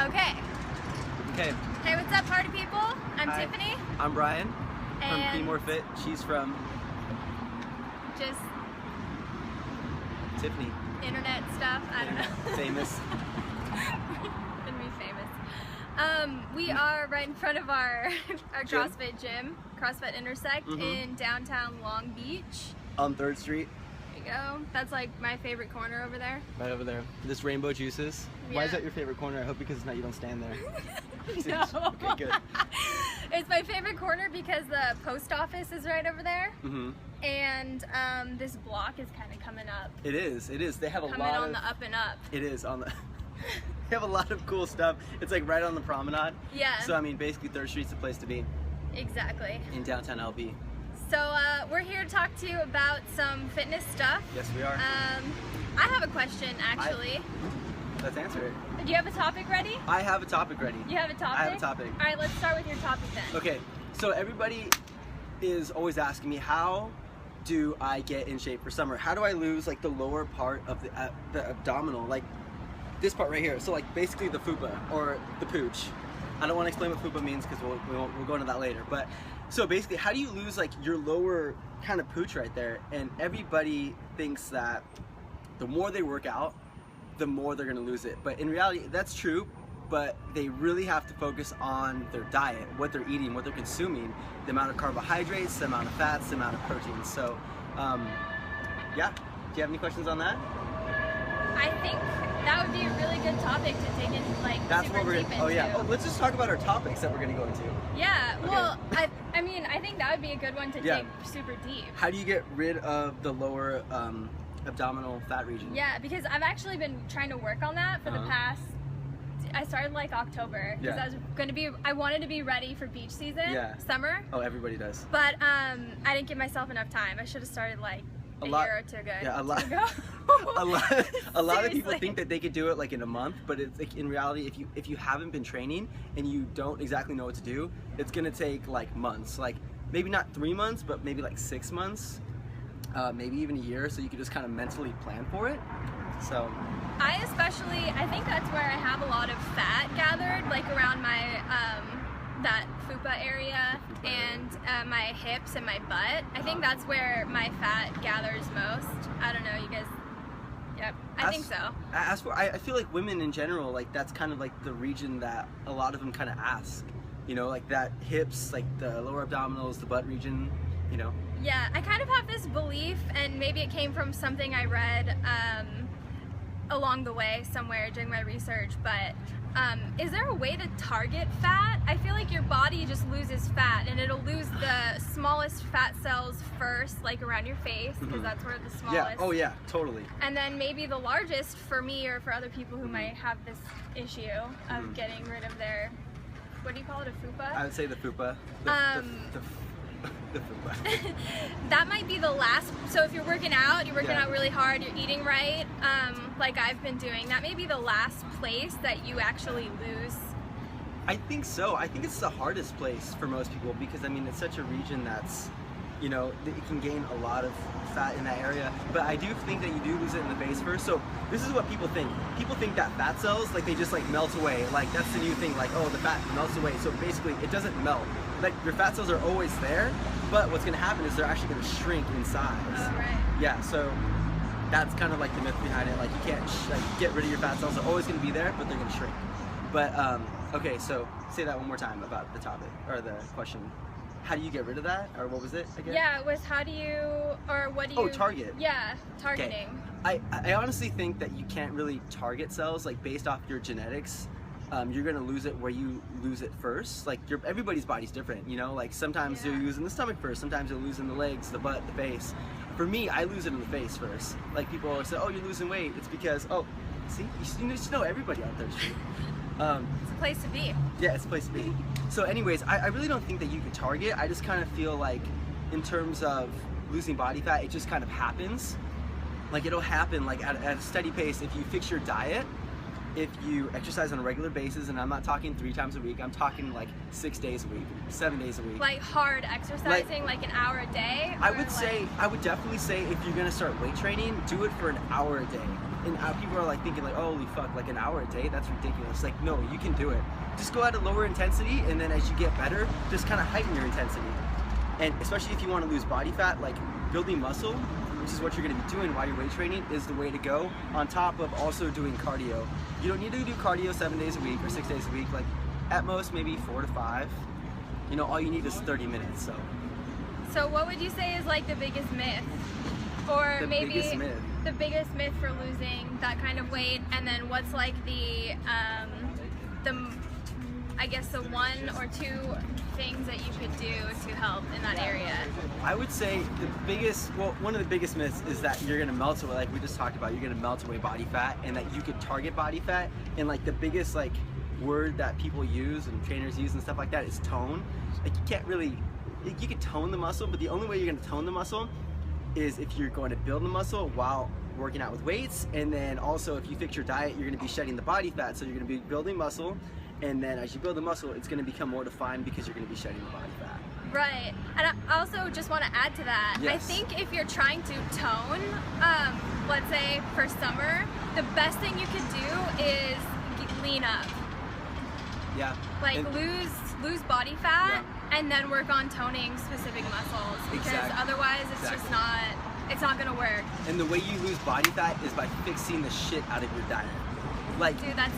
Okay. Okay. Hey, what's up, party people? I'm Hi. Tiffany. I'm Brian from And Be More Fit. She's from just Tiffany. internet stuff. I don't know. Famous. Gonna be famous. We are right in front of our Gym. CrossFit gym, CrossFit Intersect in downtown Long Beach. On 3rd Street. There you go. That's like my favorite corner over there. Right over there. This Rainbow Juices. Why is Yeah. that your favorite corner? I hope because it's not you don't stand there. No. Okay, good. It's my favorite corner because the post office is right over there. Mm-hmm. And this block is kind of coming up. It is. It is. They have a Coming lot on of. the up and up. It is on the. They have a lot of cool stuff. It's like right on the promenade. Yeah. So I mean, basically 3rd Street's the place to be Exactly. in downtown LB. So we're here to talk to you about some fitness stuff. Yes, we are. I have a question actually. Let's answer it. Do you have a topic ready? I have a topic ready. You have a topic? I have a topic. All right, let's start with your topic then. Okay, so everybody is always asking me, how do I get in shape for summer? How do I lose like the lower part of the abdominal, like this part right here? So like basically the FUPA or the pooch. I don't want to explain what FUPA means because we'll go into that later. But so basically, how do you lose like your lower kind of pooch right there? And everybody thinks that the more they work out, the more they're going to lose it. But in reality, that's true. But they really have to focus on their diet, what they're eating, what they're consuming, the amount of carbohydrates, the amount of fats, the amount of protein. So, yeah. Do you have any questions on that? I think that would be a really good topic to dig in, like, That's super what we're deep gonna. Oh into. yeah. Oh, let's just talk about our topics that we're gonna go into. Yeah. Okay. Well, I mean, I think that would be a good one to Yeah. dig super deep. How do you get rid of the lower abdominal fat region? Yeah, because I've actually been trying to work on that for the past. I started like October because Yeah. I wanted to be ready for beach season, Yeah. summer. Oh, everybody does. But I didn't give myself enough time. I should have started like a year or two ago. Yeah, a lot. ago. a lot of people Seriously. think that they could do it like in a month, but it's like in reality, if you haven't been training and you don't exactly know what to do, it's gonna take like months. Like maybe not 3 months, but maybe like 6 months, maybe even a year. So you could just kind of mentally plan for it. So. I think that's where I have a lot of fat gathered, like around my that FUPA area and my hips and my butt. I think that's where my fat gathers most. I don't know, you guys. Yep, I think so. As for, I feel like women in general, like that's kind of like the region that a lot of them kind of ask. You know, like that hips, like the lower abdominals, the butt region. You know. Yeah, I kind of have this belief, and maybe it came from something I read along the way somewhere during my research, but is there a way to target fat? I feel like your body just loses fat, and it'll lose the smallest fat cells first, like around your face, because that's where the smallest. Yeah. Oh yeah, totally. And then maybe the largest for me or for other people who might have this issue of getting rid of their, what do you call it, a FUPA? I would say the FUPA. The FUPA. That might be the last. So if you're working out Yeah. out really hard, you're eating right, like I've been doing, that may be the last place that you actually lose. I think so. I think it's the hardest place for most people because I mean it's such a region that's, you know, it can gain a lot of fat in that area. But I do think that you do lose it in the face first. So this is what people think. People think that fat cells, like they just like melt away. Like that's the new thing. Like, oh, the fat melts away. So basically, it doesn't melt. Like your fat cells are always there, but what's gonna happen is they're actually gonna shrink in size. Oh, right. Yeah. So that's kind of like the myth behind it. Like you can't like get rid of your fat cells. They're always gonna be there, but they're gonna shrink. But okay, so say that one more time about the topic or the question. How do you get rid of that, or what was it again? Yeah, it was how do you, or what do you... Oh, target. Yeah, targeting. Okay. I honestly think that you can't really target cells like based off your genetics. You're gonna lose it where you lose it first. Like everybody's body's different, you know. Like sometimes you'll lose in the stomach first, sometimes you'll lose in the legs, the butt, the face. For me, I lose it in the face first. Like people always say, "Oh, you're losing weight." It's because, oh, see, you just know everybody on 3rd Street. It's a place to be. Yeah, it's a place to be. So anyways, I really don't think that you could target. I just kind of feel like in terms of losing body fat, it just kind of happens. Like it'll happen like at a steady pace if you fix your diet, if you exercise on a regular basis, and I'm not talking 3 times a week, I'm talking like 6 days a week, 7 days a week. Like hard exercising, like an hour a day? I would definitely say if you're gonna start weight training, do it for an hour a day. And people are like thinking like, oh, holy fuck, like an hour a day? That's ridiculous. Like, no, you can do it. Just go at a lower intensity, and then as you get better, just kind of heighten your intensity. And especially if you want to lose body fat, like building muscle, which is what you're going to be doing while you're weight training, is the way to go, on top of also doing cardio. You don't need to do cardio 7 days a week or 6 days a week. Like at most maybe 4 to 5. You know, all you need is 30 minutes. So what would you say is like the biggest myth, or maybe the biggest myth for losing that kind of weight? And then what's like the I guess the 1 or 2 things that you could do to help in that area? I would say one of the biggest myths is that you're gonna melt away, like we just talked about, you're gonna melt away body fat, and that you could target body fat. And like the biggest like word that people use and trainers use and stuff like that is tone. Like you can't really, you can tone the muscle, but the only way you're gonna tone the muscle is if you're going to build the muscle while working out with weights. And then also if you fix your diet, you're gonna be shedding the body fat, so you're gonna be building muscle. And then as you build the muscle, it's going to become more defined because you're going to be shedding the body fat. Right. And I also just want to add to that. Yes. I think if you're trying to tone, let's say for summer, the best thing you could do is lean up. Yeah. Like lose body fat, and then work on toning specific muscles, because otherwise it's just not going to work. And the way you lose body fat is by fixing the shit out of your diet. Like, dude, that's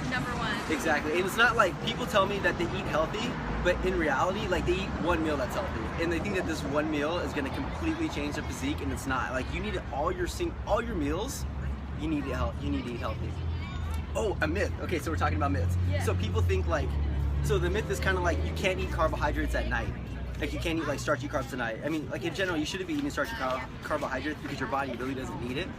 number 1. Exactly. And it's not like people tell me that they eat healthy, but in reality, like they eat one meal that's healthy, and they think that this one meal is going to completely change their physique, and it's not. Like you need all your meals, you need to eat healthy. Oh, a myth. Okay, so we're talking about myths. Yeah. So people think like, so the myth is kind of like you can't eat carbohydrates at night. Like you can't eat like starchy carbs tonight. I mean, like in general, you shouldn't be eating starchy carbohydrates because your body really doesn't need it.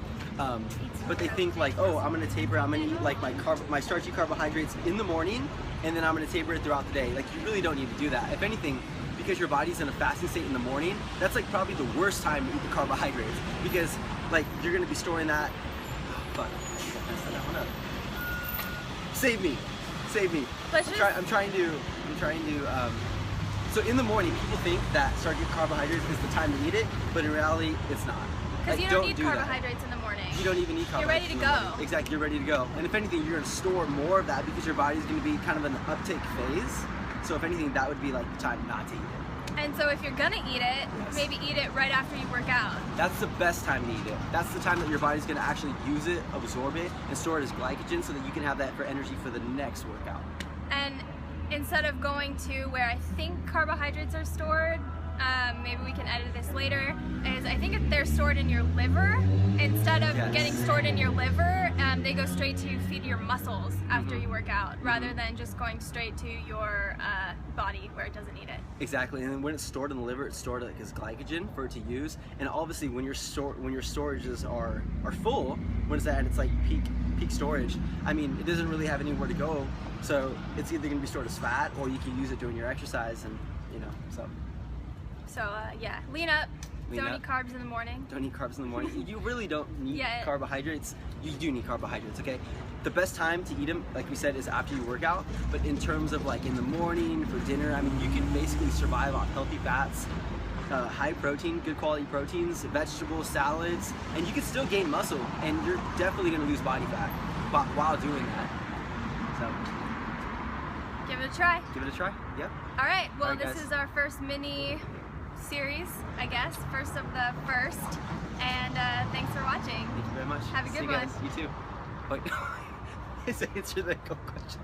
But they think like, oh, I'm gonna taper. I'm gonna eat like my starchy carbohydrates in the morning, and then I'm gonna taper it throughout the day. Like you really don't need to do that. If anything, because your body's in a fasting state in the morning, that's like probably the worst time to eat the carbohydrates, because like you're gonna be storing that. Oh, fuck. I messed that one up. Save me. I'm trying to. So in the morning, people think that starchy carbohydrates is the time to eat it, but in reality, it's not. Because you don't need carbohydrates in the morning. You don't even need carbohydrates. You're ready to go. Exactly, you're ready to go. And if anything, you're going to store more of that because your body's going to be kind of in the uptake phase. So if anything, that would be like the time not to eat it. And so if you're going to eat it, maybe eat it right after you work out. That's the best time to eat it. That's the time that your body's going to actually use it, absorb it, and store it as glycogen so that you can have that for energy for the next workout. And instead of going to where I think carbohydrates are stored, maybe we can edit this later, is I think if they're stored in your liver, instead of getting stored in your liver, they go straight to feed your muscles after you work out, rather than just going straight to your body where it doesn't need it. Exactly, and then when it's stored in the liver, it's stored like as glycogen for it to use. And obviously, when your storages are full, when it's at its like peak storage, I mean, it doesn't really have anywhere to go. So it's either going to be stored as fat, or you can use it during your exercise, and so. So yeah, lean up. Don't eat carbs in the morning. Don't eat carbs in the morning. You really don't need carbohydrates. You do need carbohydrates, okay? The best time to eat them, like we said, is after you work out. But in terms of like in the morning, for dinner, I mean, you can basically survive on healthy fats, high protein, good quality proteins, vegetables, salads, and you can still gain muscle, and you're definitely gonna lose body fat while doing that. So give it a try. Give it a try, yep. All right, well, this is our first mini series, I guess, first of the first, and thanks for watching. Thank you very much. Have a good one. You too. Wait, answer the question.